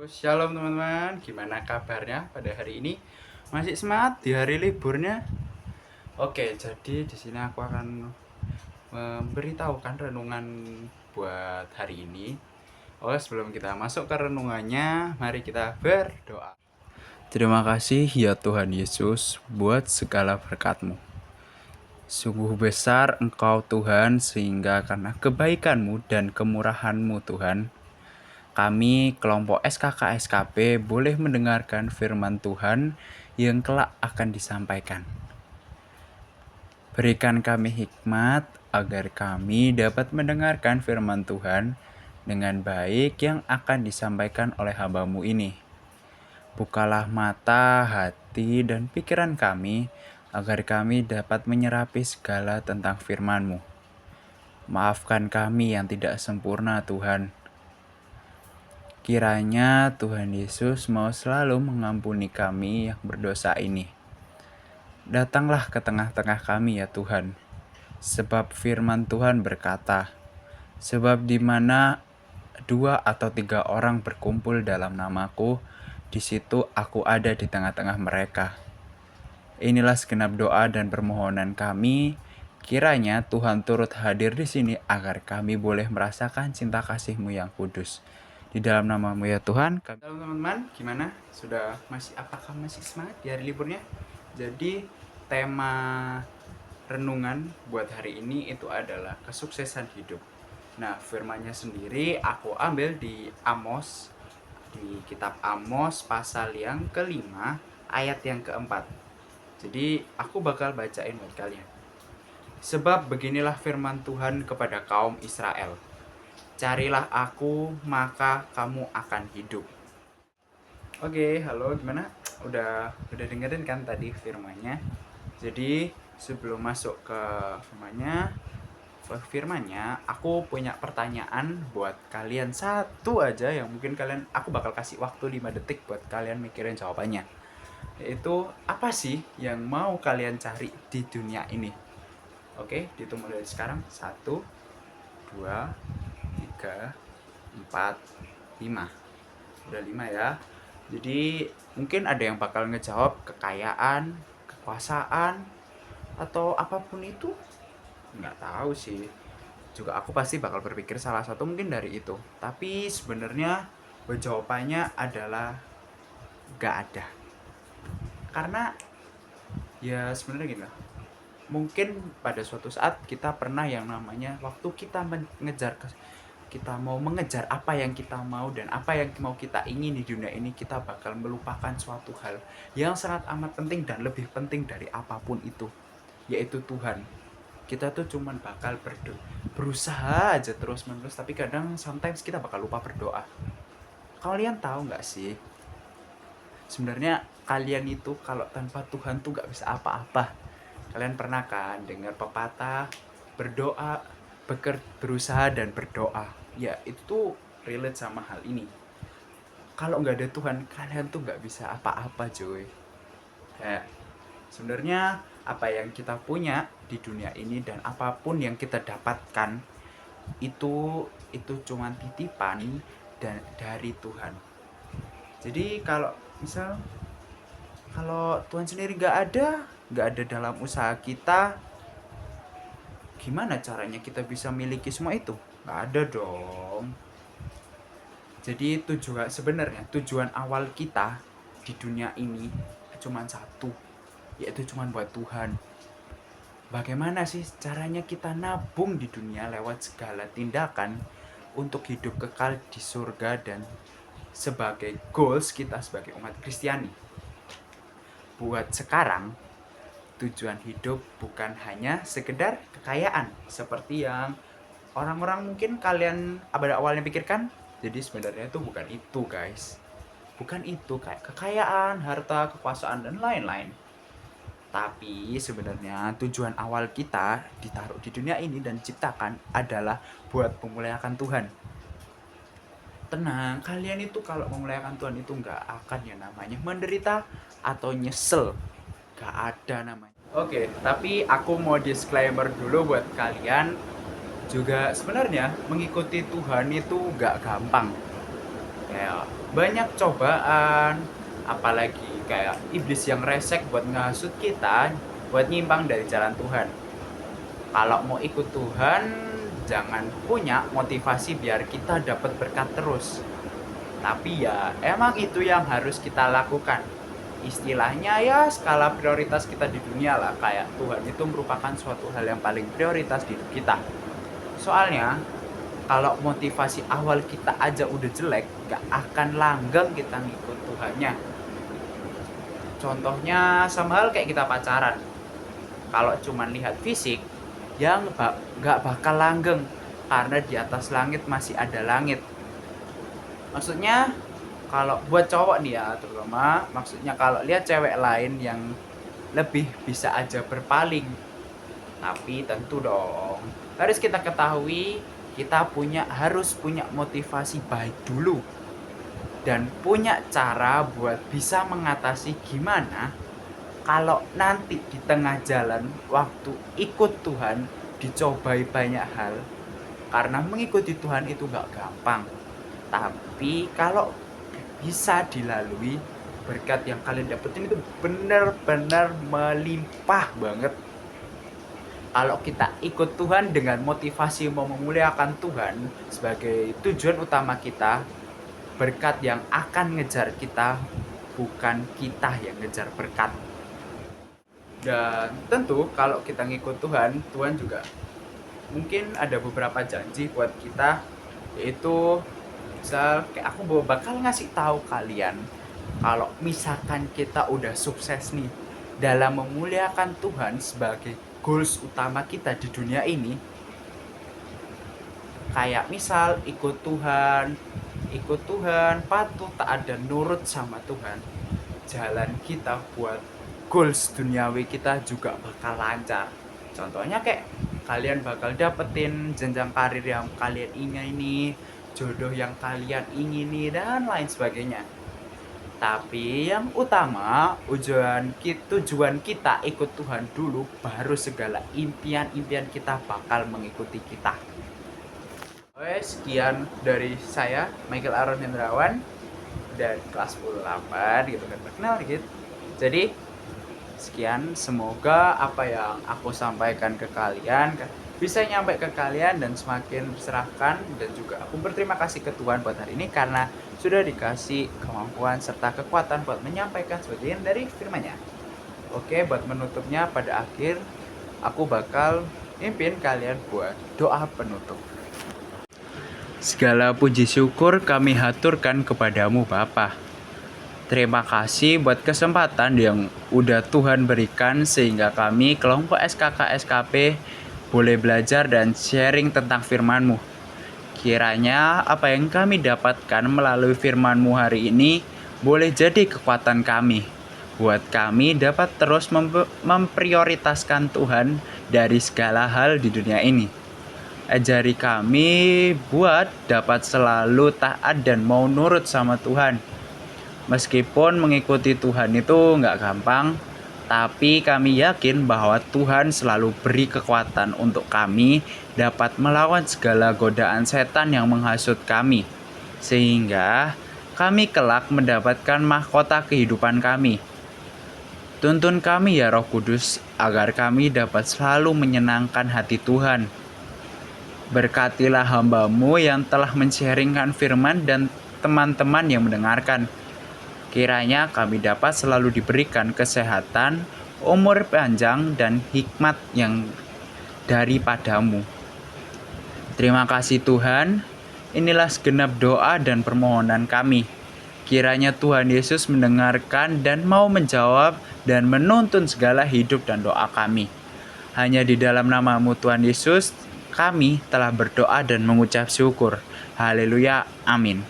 Shalom teman-teman, gimana kabarnya pada hari ini? Masih semangat di hari liburnya? Oke, jadi di sini aku akan memberitahukan renungan buat hari ini. Sebelum kita masuk ke renungannya, mari kita berdoa. Terima kasih ya Tuhan Yesus buat segala berkat-Mu. Sungguh besar Engkau Tuhan, sehingga karena kebaikan-Mu dan kemurahan-Mu Tuhan, kami kelompok SKK SKP boleh mendengarkan firman Tuhan yang kelak akan disampaikan. Berikan kami hikmat agar kami dapat mendengarkan firman Tuhan dengan baik yang akan disampaikan oleh hamba-Mu ini. Bukalah mata, hati, dan pikiran kami agar kami dapat menyerapi segala tentang firman-Mu. Maafkan kami yang tidak sempurna, Tuhan. Kiranya Tuhan Yesus mau selalu mengampuni kami yang berdosa ini. Datanglah ke tengah-tengah kami ya Tuhan, sebab firman Tuhan berkata, sebab di mana 2 atau 3 orang berkumpul dalam namaku, di situ aku ada di tengah-tengah mereka. Inilah segenap doa dan permohonan kami. Kiranya Tuhan turut hadir di sini agar kami boleh merasakan cinta kasih-Mu yang kudus. Di dalam nama-Mu ya Tuhan. Halo teman-teman, gimana? Apakah masih semangat di hari liburnya? Jadi tema renungan buat hari ini itu adalah kesuksesan hidup. Nah, firmannya sendiri aku ambil di kitab Amos pasal yang kelima ayat yang keempat. Jadi aku bakal bacain buat kalian. Sebab beginilah firman Tuhan kepada kaum Israel. Carilah aku, maka kamu akan hidup. Oke, halo, gimana? Udah dengerin kan tadi firmannya? Jadi sebelum masuk ke firmannya, aku punya pertanyaan buat kalian satu aja yang mungkin aku bakal kasih waktu 5 detik buat kalian mikirin jawabannya. Yaitu apa sih yang mau kalian cari di dunia ini? Oke, dihitung mulai sekarang. 1, 2, 3, 4, 5. Udah 5 ya. Jadi mungkin ada yang bakal ngejawab kekayaan, kekuasaan, atau apapun itu. Nggak tahu sih. Juga aku pasti bakal berpikir salah satu mungkin dari itu. Tapi sebenarnya jawabannya adalah nggak ada. Karena ya sebenarnya gini lah. Mungkin pada suatu saat kita pernah yang namanya waktu kita kita mau mengejar apa yang kita mau dan apa yang mau kita ingin di dunia ini, kita bakal melupakan suatu hal yang sangat amat penting dan lebih penting dari apapun itu, yaitu Tuhan. Kita tuh cuman bakal berusaha aja terus menerus, tapi kadang sometimes kita bakal lupa berdoa. Kalian tahu nggak sih, sebenarnya kalian itu kalau tanpa Tuhan tuh nggak bisa apa-apa. Kalian pernah kan dengar pepatah berdoa, berusaha dan berdoa? Ya itu tuh relate sama hal ini. Kalau nggak ada Tuhan, kalian tuh nggak bisa apa-apa, Joy. Kayak sebenarnya apa yang kita punya di dunia ini dan apapun yang kita dapatkan itu cuma titipan dari Tuhan. Jadi kalau Tuhan sendiri nggak ada dalam usaha kita, gimana caranya kita bisa miliki semua itu? Nggak ada dong. Jadi tujuan awal kita di dunia ini cuma satu, yaitu cuma buat Tuhan. Bagaimana sih caranya kita nabung di dunia lewat segala tindakan untuk hidup kekal di surga dan sebagai goals kita sebagai umat Kristiani. Buat sekarang, tujuan hidup bukan hanya sekedar kekayaan seperti yang orang-orang mungkin kalian pada awalnya pikirkan. Jadi sebenarnya itu bukan itu, guys. Bukan itu kayak kekayaan, harta, kekuasaan dan lain-lain. Tapi sebenarnya tujuan awal kita ditaruh di dunia ini dan diciptakan adalah buat memuliakan Tuhan. Tenang, kalian itu kalau memuliakan Tuhan itu nggak akan yang namanya menderita atau nyesel. Nggak ada namanya. Oke, tapi aku mau disclaimer dulu buat kalian. Juga sebenarnya mengikuti Tuhan itu nggak gampang. Kayak banyak cobaan, apalagi kayak iblis yang resek buat ngasut kita buat nyimpang dari jalan Tuhan. Kalau mau ikut Tuhan, jangan punya motivasi biar kita dapat berkat terus. Tapi ya emang itu yang harus kita lakukan. Istilahnya ya skala prioritas kita di dunia lah. Kayak Tuhan itu merupakan suatu hal yang paling prioritas di hidup kita. Soalnya kalau motivasi awal kita aja udah jelek, gak akan langgeng kita ngikut Tuhannya. Contohnya sama hal kayak kita pacaran. Kalau cuman lihat fisik, ya nggak bakal langgeng. Karena di atas langit masih ada langit. Maksudnya kalau buat cowok nih ya terutama, maksudnya kalau lihat cewek lain yang lebih bisa aja berpaling. Tapi tentu dong, harus kita ketahui kita harus punya motivasi baik dulu dan punya cara buat bisa mengatasi gimana kalau nanti di tengah jalan waktu ikut Tuhan dicobai banyak hal. Karena mengikuti Tuhan itu gak gampang, tapi kalau bisa dilalui, berkat yang kalian dapetin itu benar-benar melimpah banget. Kalau kita ikut Tuhan dengan motivasi mau memuliakan Tuhan sebagai tujuan utama kita, berkat yang akan ngejar kita, bukan kita yang ngejar berkat. Dan tentu kalau kita ngikut Tuhan, Tuhan juga mungkin ada beberapa janji buat kita, yaitu misal kayak aku bakal ngasih tahu kalian kalau misalkan kita udah sukses nih dalam memuliakan Tuhan sebagai goals utama kita di dunia ini, kayak misal ikut Tuhan, patuh, taat dan nurut sama Tuhan, jalan kita buat goals duniawi kita juga bakal lancar. Contohnya kayak kalian bakal dapetin jenjang karir yang kalian ingini, jodoh yang kalian ingini, dan lain sebagainya. Tapi yang utama, tujuan kita ikut Tuhan dulu, baru segala impian-impian kita bakal mengikuti kita. Oke, sekian dari saya, Michael Aaron Hendrawan, dari kelas 8 gitu kan, perkenal dikit. Jadi, sekian, semoga apa yang aku sampaikan ke kalian bisa nyampe ke kalian dan semakin tercerahkan. Dan juga aku berterima kasih ke Tuhan buat hari ini karena sudah dikasih kemampuan serta kekuatan buat menyampaikan sebagian dari firman-Nya. Oke, buat menutupnya pada akhir aku bakal mimpin kalian buat doa penutup. Segala puji syukur kami haturkan kepadamu Bapa. Terima kasih buat kesempatan yang udah Tuhan berikan sehingga kami kelompok SKK SKP boleh belajar dan sharing tentang firman-Mu. Kiranya apa yang kami dapatkan melalui firman-Mu hari ini boleh jadi kekuatan kami, buat kami dapat terus memprioritaskan Tuhan dari segala hal di dunia ini. Ajari kami buat dapat selalu taat dan mau nurut sama Tuhan. Meskipun mengikuti Tuhan itu nggak gampang, tapi kami yakin bahwa Tuhan selalu beri kekuatan untuk kami dapat melawan segala godaan setan yang menghasut kami, sehingga kami kelak mendapatkan mahkota kehidupan kami. Tuntun kami ya Roh Kudus, agar kami dapat selalu menyenangkan hati Tuhan. Berkatilah hamba-Mu yang telah men-sharingkan firman dan teman-teman yang mendengarkan. Kiranya kami dapat selalu diberikan kesehatan, umur panjang, dan hikmat yang daripadamu. Terima kasih Tuhan, inilah segenap doa dan permohonan kami. Kiranya Tuhan Yesus mendengarkan dan mau menjawab dan menuntun segala hidup dan doa kami. Hanya di dalam nama-Mu Tuhan Yesus, kami telah berdoa dan mengucap syukur. Haleluya, amin.